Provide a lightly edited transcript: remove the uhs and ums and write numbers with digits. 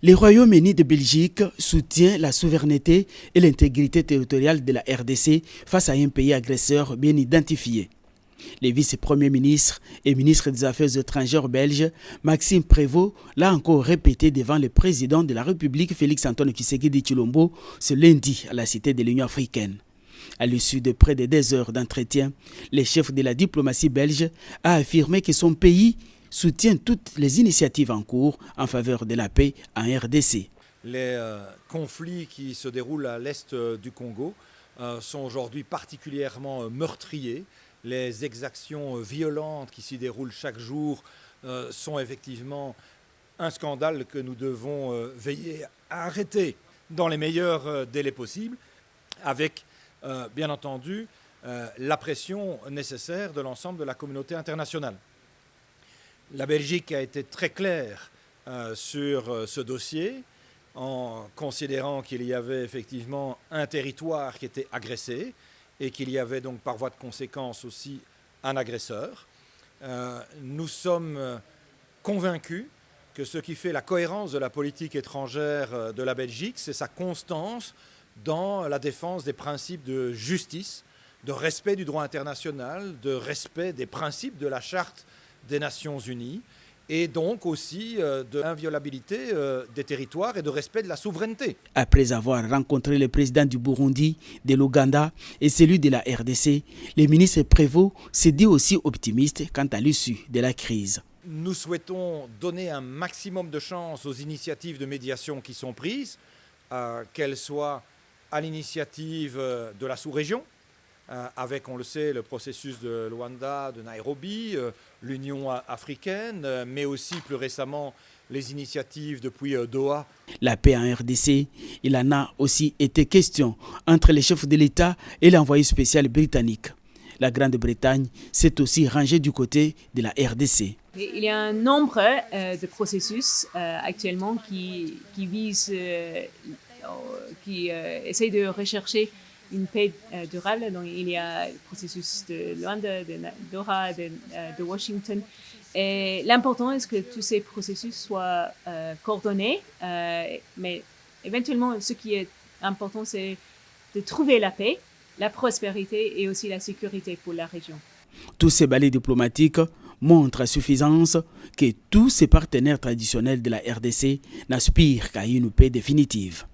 Le Royaume-Uni de Belgique soutient la souveraineté et l'intégrité territoriale de la RDC face à un pays agresseur bien identifié. Le vice-premier ministre et ministre des Affaires étrangères belge, Maxime Prévost, l'a encore répété devant le président de la République, Félix-Antoine Tshisekedi Tshilombo, ce lundi à la Cité de l'Union africaine. À l'issue de près de 2 heures d'entretien, le chef de la diplomatie belge a affirmé que son pays soutient toutes les initiatives en cours en faveur de la paix en RDC. Les conflits qui se déroulent à l'est du Congo sont aujourd'hui particulièrement meurtriers. Les exactions violentes qui s'y déroulent chaque jour sont effectivement un scandale que nous devons veiller à arrêter dans les meilleurs délais possibles, avec bien entendu la pression nécessaire de l'ensemble de la communauté internationale. La Belgique a été très claire sur ce dossier en considérant qu'il y avait effectivement un territoire qui était agressé et qu'il y avait donc par voie de conséquence aussi un agresseur. Nous sommes convaincus que ce qui fait la cohérence de la politique étrangère de la Belgique, c'est sa constance dans la défense des principes de justice, de respect du droit international, de respect des principes de la Charte des Nations Unies et donc aussi de l'inviolabilité des territoires et de respect de la souveraineté. Après avoir rencontré le président du Burundi, de l'Ouganda et celui de la RDC, le ministre Prévost s'est dit aussi optimiste quant à l'issue de la crise. Nous souhaitons donner un maximum de chance aux initiatives de médiation qui sont prises, qu'elles soient à l'initiative de la sous-région, avec, on le sait, le processus de Luanda, de Nairobi, l'Union africaine, mais aussi plus récemment les initiatives depuis Doha. La paix en RDC, il en a aussi été question entre les chefs de l'État et l'envoyé spécial britannique. La Grande-Bretagne s'est aussi rangée du côté de la RDC. Il y a un nombre de processus actuellement qui visent, qui essayent de rechercher une paix durable. Donc, il y a le processus de Luanda, de Doha, de Washington. Et l'important est que tous ces processus soient coordonnés. Mais éventuellement, ce qui est important, c'est de trouver la paix, la prospérité et aussi la sécurité pour la région. Tous ces balais diplomatiques montrent à suffisance que tous ces partenaires traditionnels de la RDC n'aspirent qu'à une paix définitive.